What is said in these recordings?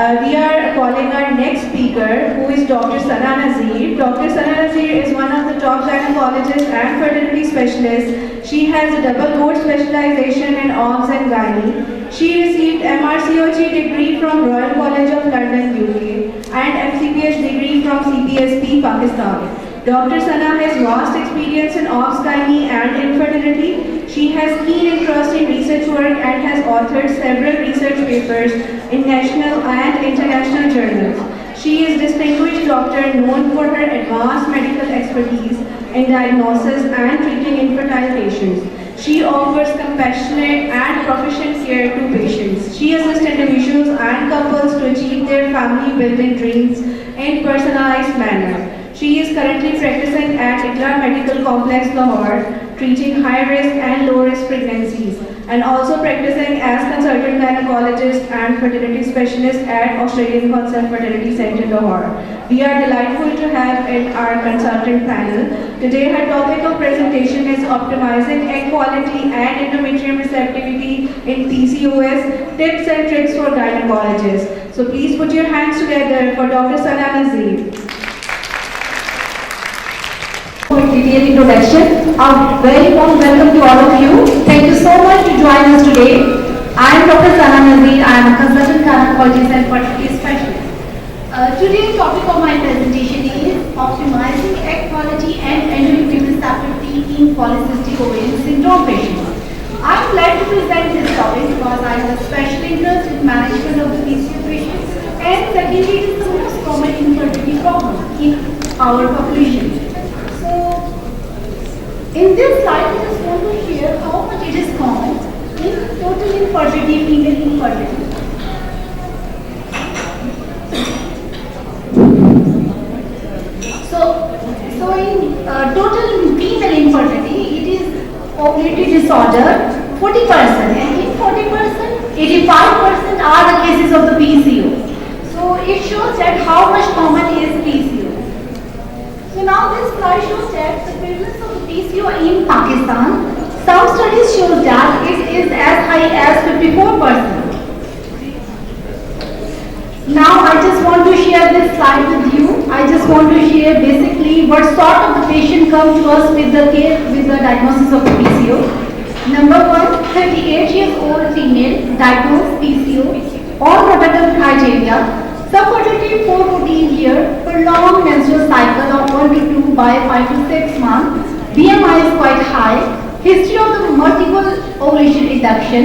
We are calling our next speaker, who is Dr. Sana Nazir. Dr. Sana Nazir is one of the top gynecologists and fertility specialists. She has a double board specialization in OBS and Gynae. She received MRCOG degree from Royal College of London, UK, and MCPH degree from CPSP, Pakistan. Dr. Sana has vast experience in OBS, Gynae, and infertility. She has keen interest in research work and has authored several research papers in national and international journals. She is distinguished doctor known for her advanced medical expertise in diagnosis and treating infertile patients. She offers compassionate and proficient care to patients. She assists individuals and couples to achieve their family-building dreams in personalized manner. She is currently practicing at Ikra Medical Complex, Lahore, treating high-risk and low-risk pregnancies, and also practicing as consultant gynecologist and fertility specialist at Australian Concept Fertility Centre, Lahore. We are delightful to have in our consultant panel. Today, her topic of presentation is optimizing egg quality and endometrium receptivity in PCOS, tips and tricks for gynecologists. So please put your hands together for Dr. Sana Nazir. Detailed introduction. A very warm welcome to all of you. Thank you so much to join us today. I am Dr. Sana Nazir. I am a consultant gynecologist and fertility specialist. Today's topic of my presentation is optimizing egg quality and endometrium receptivity in polycystic ovarian syndrome patients. I am glad to present this topic because I have a special interest in management of the PCO patients, and secondly, it is the most common infertility problem in our population. In this slide, I just want to share how much it is common in total infertility, female infertility. So in total female infertility, it is ovulatory disorder 40%, and in 40%, 85% are the cases of the PCO. So it shows that how much common is PCO. So now this slide shows that the prevalence of the PCO in Pakistan, some studies show that it is as high as 54%. Now I just want to share this slide with you. I just want to share basically what sort of the patient come to us with the diagnosis of the PCO. Number one, 38 years old female, diagnosed PCO, all protective criteria. Subfertility for 14 years, prolonged menstrual cycle of 1 to 2 by 5 to 6 months, BMI is quite high, history of the multiple ovulation induction,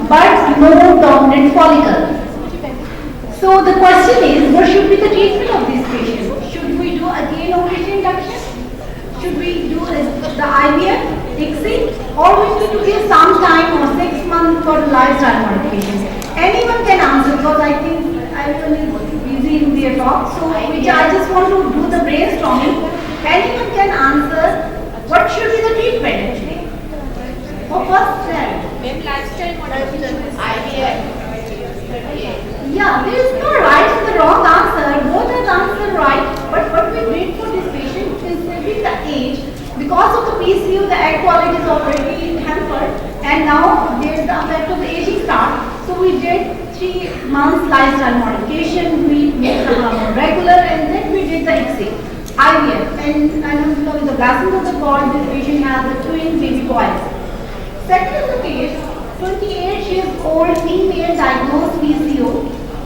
but no dominant follicle. So the question is, what should be the treatment of this patient? Should we do again ovulation induction? Should we do the IVF, ICSI, or we need to give some time or 6 months for lifestyle modifications? Anyone can answer because I think everyone is busy in their talk, so which I just want to do the brainstorming. Anyone can answer what should be the treatment actually? For first step. Maybe lifestyle modification, IVF. Yeah, there is no right and the wrong answer. Both are the answer right, but what we did for this patient is maybe the age. Because of the PCO, the egg quality is already hampered, and now there is the effect of the aging start. So we did 3 months lifestyle modification, we made the hormone regular, and then we did the ICSI, IVF. And alhamdulillah, with the blessing of the God, this patient has the twin baby boys. Second is the case, 28 years old female diagnosed PCO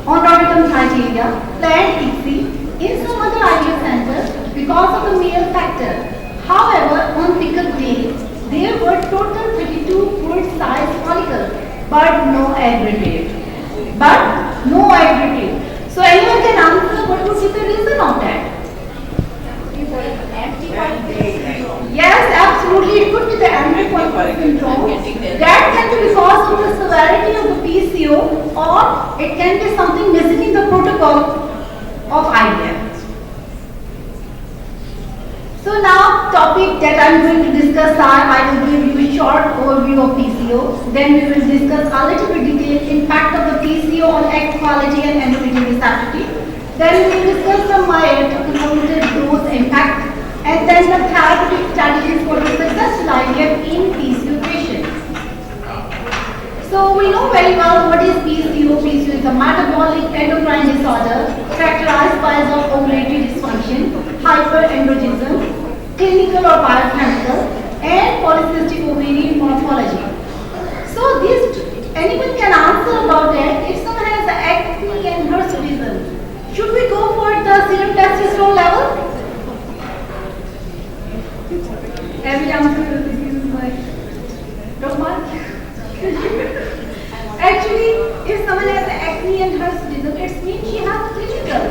on Rotterdam criteria, planned ICSI in some other IVF centers because of the male factor. However, on pickup day, there were total 32 full-size follicles, but no egg retrieved. So anyone can answer what would be the reason of that? Yes, absolutely. It could be the embryo syndrome. That can be because of the severity of the PCO, or it can be something missing in the protocol of IVF. So now, topic that I am going to discuss are, I will give you a short overview of PCO, then we will discuss a little bit detailed impact of the PCO on egg quality and endometrium receptivity, then we will discuss the convoluted dose impact, and then the therapeutic strategies for the successful IVF in PCO patients. So we know very well what is PCO. PCO is is a metabolic endocrine disorder characterized by the ovulatory dysfunction, hyperandrogenism, clinical or biochemical, and polycystic ovarian morphology. So this, anyone can answer about that. If someone has acne and hirsutism, should we go for the serum testosterone level? Every answer is like, don't mind. Actually, if someone has acne and hirsutism, it means she has a clinical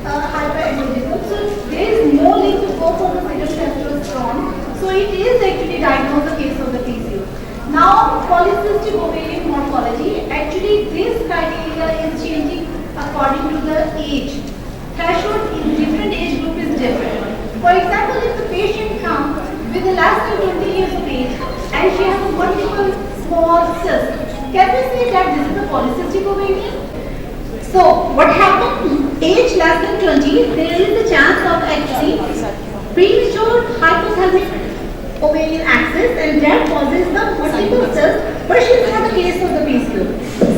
hyperandrogenism. So there is no need to go for the serum testosterone. So it is actually diagnosed the case of the PCO. Now, polycystic ovarian morphology, actually this criteria is changing according to the age. Threshold in different age group is different. For example, if the patient comes with less than 20 years of age and she has multiple small cysts, can we say that this is a polycystic ovarian? So, what happens? Age less than 20, there is a chance of actually premature hypothalamic ovarian axis, and that causes the multiple cysts, but she is not the case of the PCO.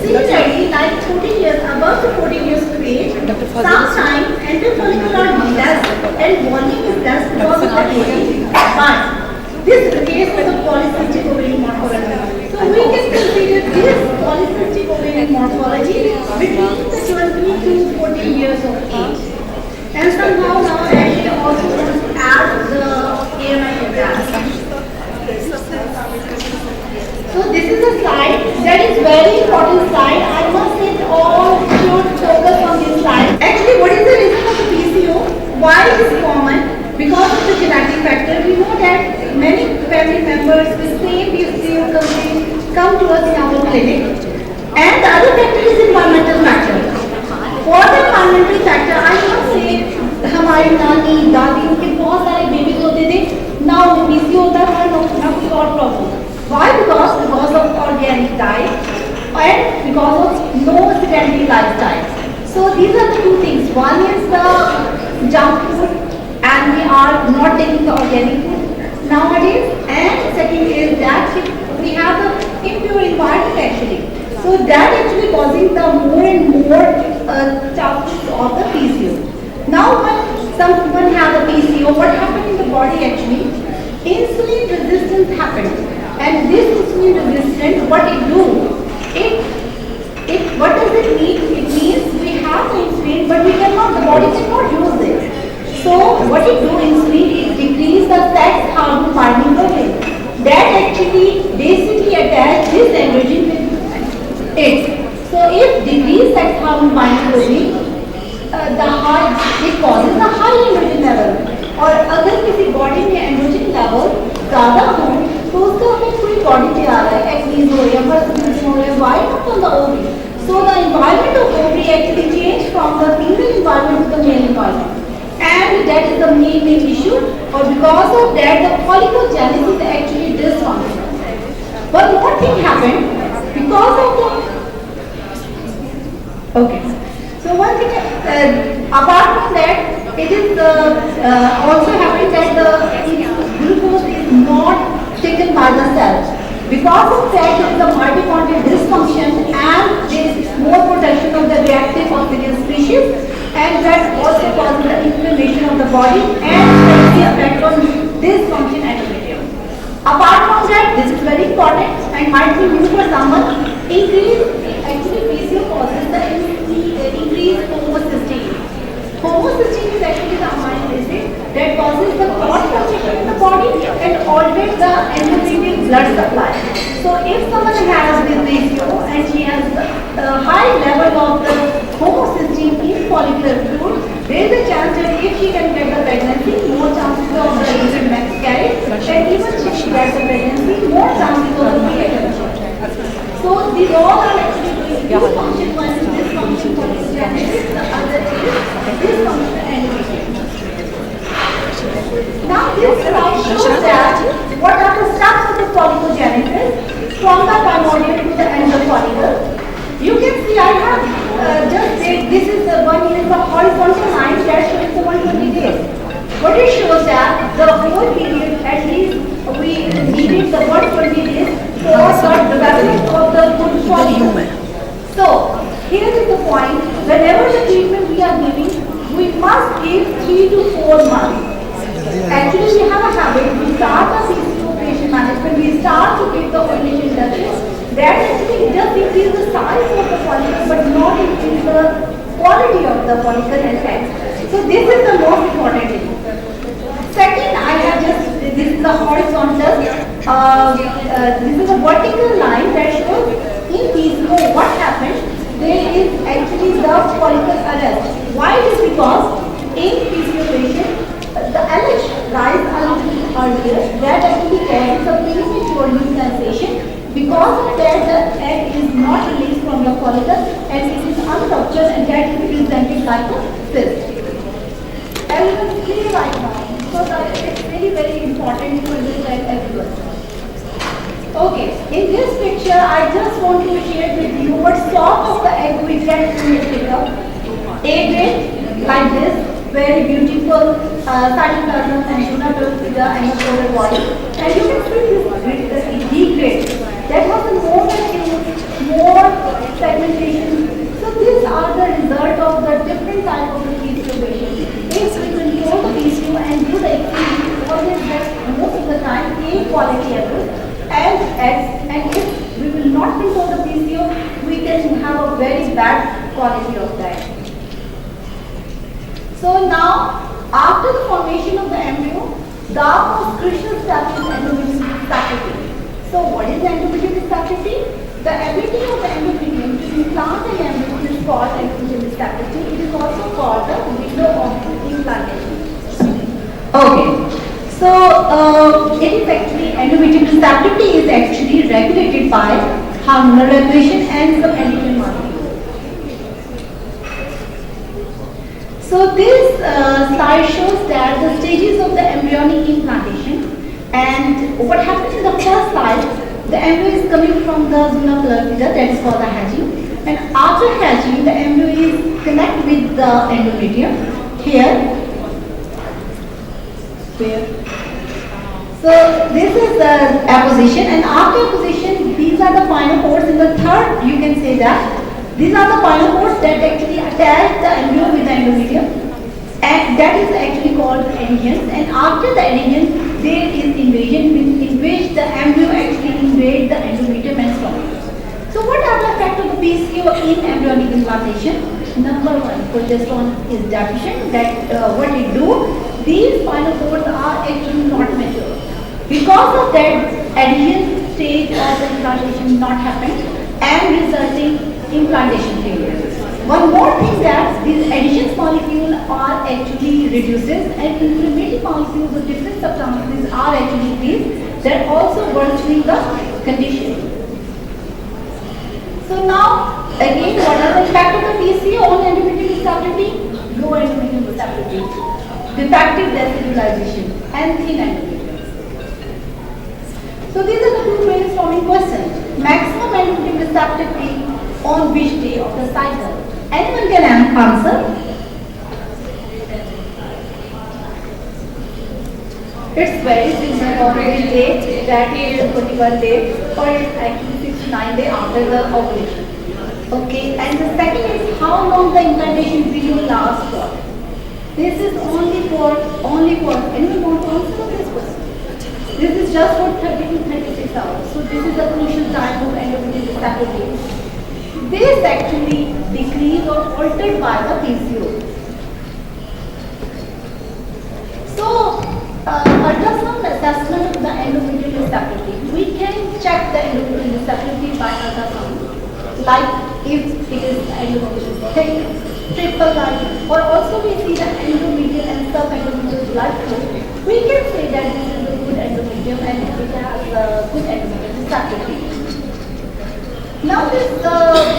Similarly, like 14 years, above the 14 years of age, sometimes endofollicular are less and volume is less because of the age, but this is the case of the polycystic ovarian morphology. So we can consider this polycystic ovarian morphology between the 20 to 14 years of age. And somehow now actually also add the AMI gas. So this is a slide that is very important slide. I must say all should focus on this slide. Actually, what is the reason of the PCO? Why it is common? Because of the genetic factor. We know that many family members with same PCO come to us in our clinic. And the other factor is environmental factor. For the environmental factor, I must say हमारी नानी दादी उनके बहुत सारे babies होते थे ना उन्हें पीसीओ होता था ना कोई और problem. Why? Because of organic diet and because of no sedentary lifestyle. So these are the two things. One is the junk food and we are not taking the organic food nowadays, and second is that we have the impure environment actually. So that actually causing the more and more chances of the PCO. Now when someone has a PCO, what happens in the body actually? Insulin resistance happens. And this insulin resistance, what it do? What does it mean? It means we have the insulin, but we cannot, the body cannot use it. So what it do, insulin, it decrease the sex hormone binding protein. That actually basically attach this androgen with it. So if decrease sex hormone binding protein, it causes a high androgen level. और अगर किसी body में androgen level ज़्यादा हो तो उसका हमें पूरी बॉडी पे आ रहा है, एक्नीज हो या पर्सनलिटी हो या why not on the ovary. So the environment of ovary actually changed from the female environment to the male environment, and that is the main issue. Or because of that, the follicogenesis actually dysfunctional. But what thing happened because of the okay. So one thing apart from that. It is also happening that the glucose is not taken by the cells. Because of that, there is a mitochondrial dysfunction and there is more protection of the reactive oxygen species, and that also causes the inflammation of the body and the effect on this function endometrium. Apart from that, this is very important and might be new for someone. Actually PCO causes the increased homocysteine. Homocysteine is actually the amino acid that causes the clot formation in the body and alters the endothelial blood supply. So if someone has this PCO and she has a high level of the homocysteine in follicular fluid, there is a chance that if she can get the pregnancy, more chances of the recent miscarriage, and even if she gets the pregnancy, more chances of the pregnancy. So these all are actually doing two functions. One is this function for genesis, the other is this function endometrium. Now this slide shows that what are the steps of the follicogenesis from the primordial to the end of follicle. You can see I have just said this is the one is the horizontal line that shows the 120 days. What it shows that the whole period at least we needed the 120 days for the development of the good follicle. So here is point, whenever the treatment we are giving, we must give 3 to 4 months. Actually, we have a habit, we start a PCO patient management, we start to give the initial induction. That actually just increase the size of the follicle, but not increase the quality of the follicle and eggs. So this is the most important thing. Second, I have just, this is a horizontal, this is a vertical line that shows in PCO what happens. There is actually the follicle arrest. Why? It is because in PCO patient, the LH rise a little earlier, that actually causes a premature luteinization. Because of that, the egg is not released from the follicle and it is unruptured and that is presented like a cyst. Everyone is clear right now, because it's really very important to understand everyone. Okay, in this picture, I just want to share with you what sort of the egg we get in the picture. A-grade, like this, very beautiful cytoplasm and gonadotropin and the floral body. And you can see this D-grade. That has a more segmentation. So these are the result of the different type of the PCO patient. If we control the PCO and do the experiment, always get most of the time A quality apples and X. And if we will not control the PCO, we can have a very bad quality of that. So now, after the formation of the embryo, the most crucial step is endometrial stability. So what is endometrial stability? The ability of the endometrium to implant an embryo is called endometrial stability. It is also called the window of implantation. Okay. So it is actually endometrial stability is actually regulated by hormonal regulation and some endocrine molecules. So this slide shows that the stages of the embryonic implantation. And what happens in the first slide, the embryo is coming from the zona pellucida, that is called the hatching. And after hatching, the embryo is connected with the endometrium here. So this is the apposition, and after apposition, these are the final pores. In the third, you can say that these are the final pores that actually attach the embryo with the endometrium, and that is actually called adhesions. And after the adhesion, there is invasion in which the embryo actually invades the endometrium and stops. So what are the effects of the PCO in embryonic implantation? Number one, progesterone is deficient. That what it do? These final pores are actually not mature. Because of that, adhesion stage of the implantation not happen and resulting implantation failure. One more thing, that these adhesions molecules are actually reduces and inflammatory molecules of different substances are actually increased, that also worsening the condition. So now again, what are the effects of the PCO on endometrial stability? Low endometrial stability, defective decellularization and thin endometrium. So these are the two brainstorming questions. Maximum endometrial stability on which day of the cycle? Anyone can answer? It's very simple. On which day? That is 21 days, or it's actually 69 days after the ovulation. Okay, and the second is how long the implantation will last for. This is only for anyone want to answer this question? This is just for 30 to 36 hours. So this is the crucial time of endometrial stability. This actually decreased or altered by the PCO. So, ultrasound assessment of the endometrial stability. We can check the endometrial stability by ultrasound, like if it is endometrial thick, triple line, or also we see the endometrial and subendometrial blood flow. We can say that this is a good endometrium and it has good endometrial stability. Now this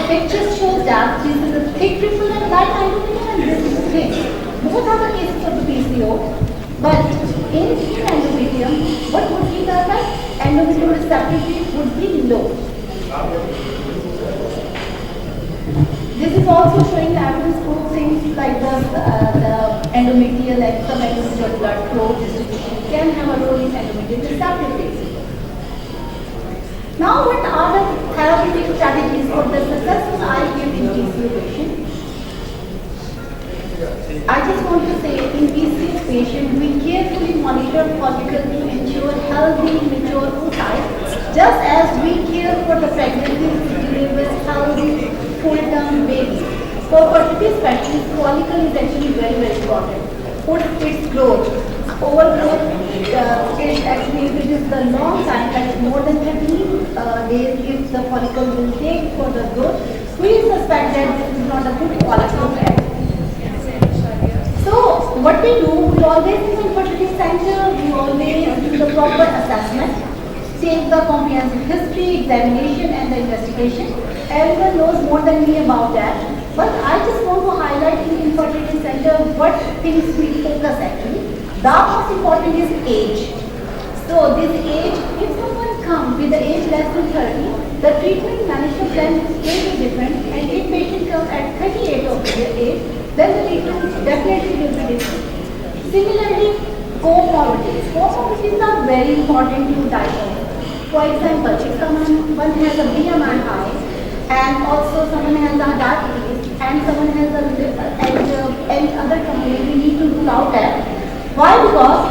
picture shows that this is a thick triple and light endometrium and this is thin. Both are the cases of the PCO, but in thin endometrium, what would be the endometrial stability would be low. This is also showing the evidence for things like the endometrial and subendometrial blood flow distribution can have a role in endometrial stability. Now, what are the therapeutic strategies for the successful IVF in PCO patient? I just want to say, in PCOS patient, we carefully monitor follicle to ensure healthy, mature oocyte, just as we care for the pregnancy to deliver healthy, full-term baby. For fertility specialists, follicle is actually very, very important for its growth. Overgrowth is actually, if it is the long time, that is more than 13 days, if the follicle will take for the growth, we suspect that this is not a good follicle. So what we do, we always in the fertility center, we always do the proper assessment, take the comprehensive history, examination and the investigation. Everyone knows more than me about that. But I just want to highlight in fertility center what things we focus actually. The most important is age. So this age, if someone comes with the age less than 30, the treatment management plan will be different. And if patient comes at 38 of their age, then the treatment definitely will be different. Similarly, comorbidities. Comorbidities are very important to diagnose. For example, if someone has a BMI high and also someone has a diabetes and someone has a and other companies, we need to rule out that. Why? Because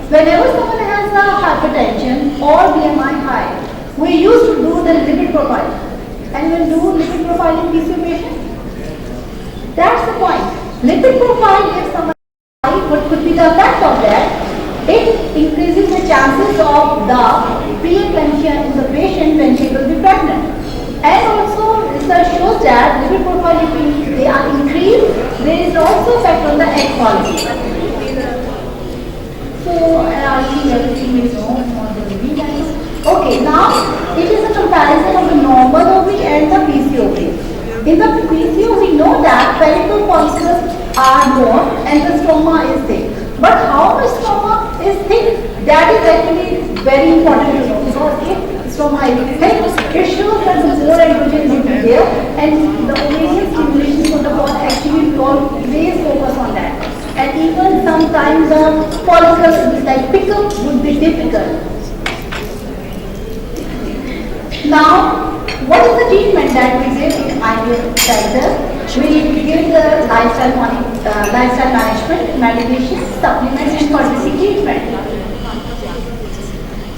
whenever someone has a hypertension or BMI high, we used to do the lipid profile. And we'll do lipid profile in PCOS patient. That's the point. Lipid profile, if someone is high, what could be the effect of that? It increases the chances of the preeclampsia in the patient when she will be pregnant. And also research shows that lipid profile, if they are increased, there is also effect on the egg quality. So I think everything is known on the ovary. Okay, now it is a comparison of the normal ovary and the PCOS. In the PCOS, we know that pelvic follicles are more and the stroma is thick. But how much stroma is thick? That is actually very important to know, because if stroma is thick, it shows that the more androgen will be there, and the ovarian stimulation for the body actually always focus on that. And even sometimes the follicles like pickup would be difficult. Now, what is the treatment that we give in IVF center? We give the lifestyle management, medication, supplement and fertility treatment.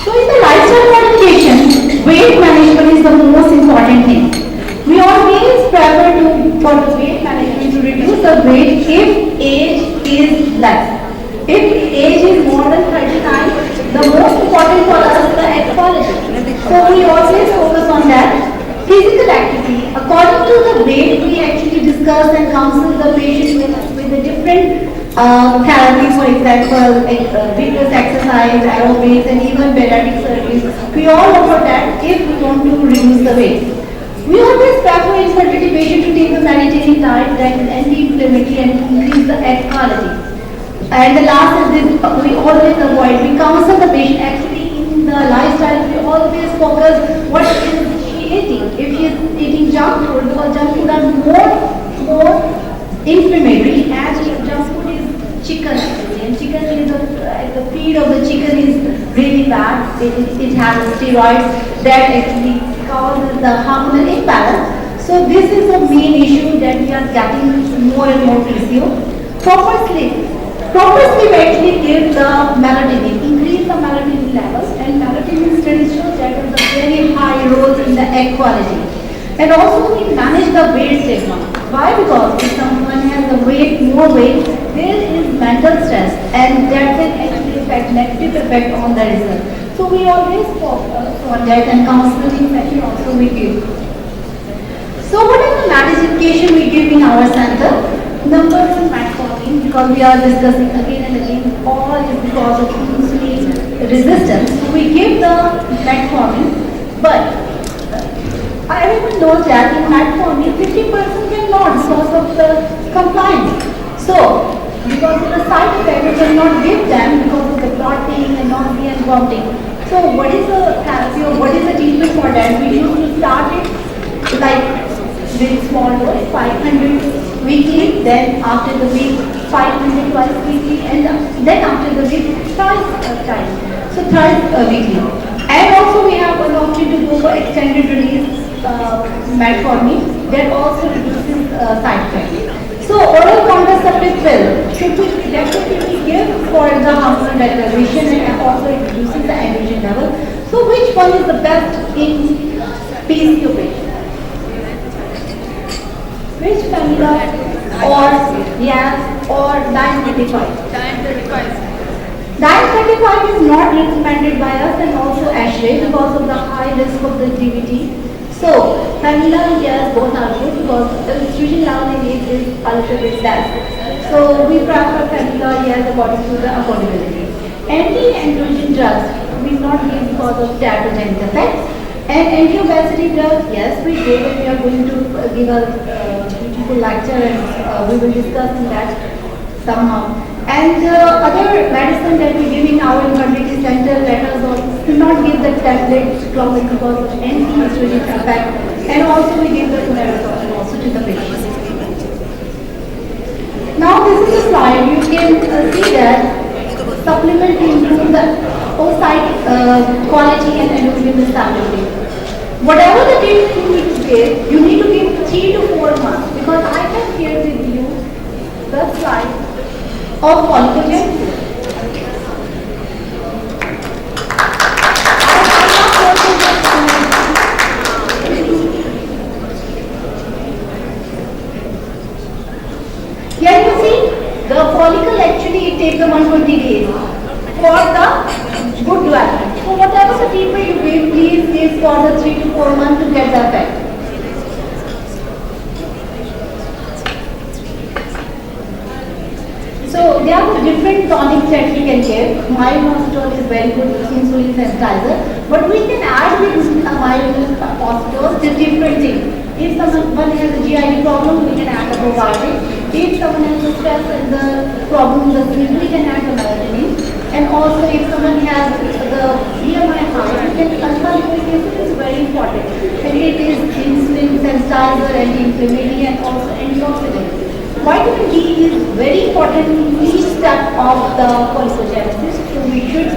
So in the lifestyle modification, weight management is the most important thing. We always prefer for the weight management to reduce the weight if age is less. If age is more than 39, the most important for us is the egg quality. So we always focus on that. Physical activity, according to the weight, we actually discuss and counsel the patient with the different therapies, for example, vigorous exercise, aerobics, and even bariatric surgeries. We all offer that if we want to reduce the weight. We always prefer infertility patient to take the Mediterranean diet that is anti-inflammatory and increase the egg quality. And the last is this, we always avoid, we counsel the patient actually in the lifestyle, we always focus what is eating. If she is eating junk food, because junk food are more inflammatory, as junk food is chicken actually, and chicken is the feed of the chicken is really bad. It has steroids that actually causes the hormonal imbalance. So this is the main issue that we are getting more and more PCOS. Proper sleep. Proper sleep actually gives the melatonin, increase the melatonin levels, and melatonin studies show that has a very high role in the egg quality. And also we manage the weight stigma. Why? Because if someone has more weight, there is mental stress, and that can actually affect negative effect on the result. So we always focus on that, and counseling session also we give. So what is the medication we give in our center? Number one, metformin, because we are discussing again and again, all is because of insulin resistance. So we give the metformin, but everyone knows that in metformin, 50% cannot because of the compliance. So, because of the side effect, we cannot give them because of the bloating and nausea and vomiting. So, what is the therapy or what is the treatment for that? We used to start it like with small dose, 500 weekly, then after the week 500 twice weekly, and then after the week thrice weekly. And also we have an option to go for extended release metformin that also reduces side effects. So oral contraceptive pill should be definitely give for the hormonal deprivation and also it reduces the androgen level. So which one is the best in PCO patient? Which Femila or Yas or Diet 35? Time 35. Diet 35 is not recommended by us and also ASHRAE because of the high risk of the DVT. So, Femila and Yas both are good because the estrogen level in it is a little bit less. So, we prefer Femila, Yas according to the affordability. Anti-androgen drugs we not give because of teratogenic effects. And anti-obesity drugs, yes, we give and we are going to give a beautiful lecture and we will discuss in that somehow. And other medicine that we give in our infertility center, let us also do not give the tablets clotting because of anti-estrogen effect. And also we give the clotrimazole also to the patient. Now this is a slide, you can see that supplement to improve the oocyte quality and endocrine stability. Whatever the treatment you need to give 3 to 4 months because I can share with you the slide of follicle. Can you see the follicle actually it takes the 120 days for the good development. So whatever the treatment you give, please give for the 3 to 4 months to get the effect. So there are different tonics that we can give. Myoinositol is very good insulin sensitizer, but we can add with myoinositol the different things. If someone has a GI problem, we can add the probiotic. If someone has a stress and the problem in the sleep, we can add the melatonin. And also if someone has the BMI high, we can alpha-lipoic acid is very important. And it is insulin sensitizer, anti-inflammatory and also antioxidant. Vitamin D is very important in each step of the follicogenesis. So we should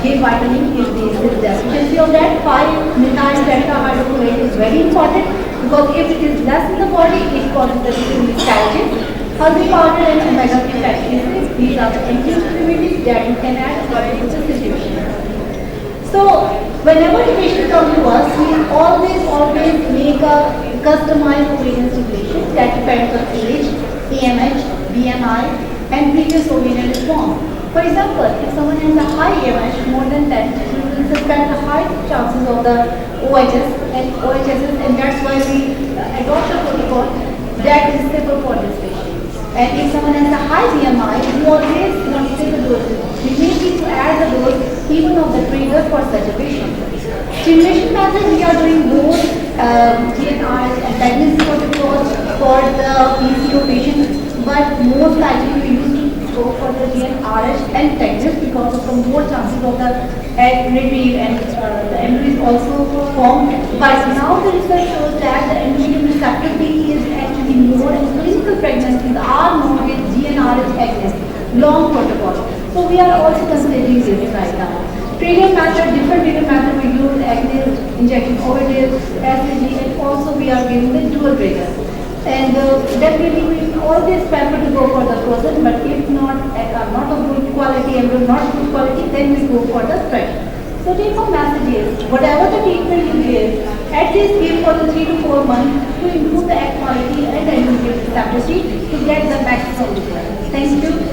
give vitamin if there is deficiency of that. 5-methyl tetrahydrochloride is very important because if it is less in the body, it causes the miscarriages. Haldi powder and omega-3 fatty acids, these are the anti-inflammatories that you can add according to the situation. So, whenever the patient comes to us, we always make a customized ovarian stimulation that depends on age, AMH, BMI, and previous ovarian response. For example, if someone has a high AMH, more than 10, we will suspect the high chances of the OHS and OHSs, and that's why we adopt a protocol that is suitable for this patient. And if someone has a high BMI, we always want to take the dose. We may need to add the dose even of the trigger for such a patient. Stimulation method, we are doing both GNRs and pregnancy protocols for the PCO patients, but most likely we used to go for the GNRs and pregnancy because of the more chances of the egg retrieve and the embryo is also formed. But now the research shows that the androgen receptivity is actually more and clinical pregnancies are more with GNRs agonist, long protocol. So we are also considering this right now. Trigger method, different trigger method we use, agonist, injection overdose, SAG, and also we are giving the dual trigger. And definitely we always prefer to go for the frozen, but if not, not of good quality and not good quality, then we go for the fresh. So take home message is, whatever the treatment you give, at least give for the 3 to 4 months to improve the egg quality and the receptivity to get the maximum result. Thank you.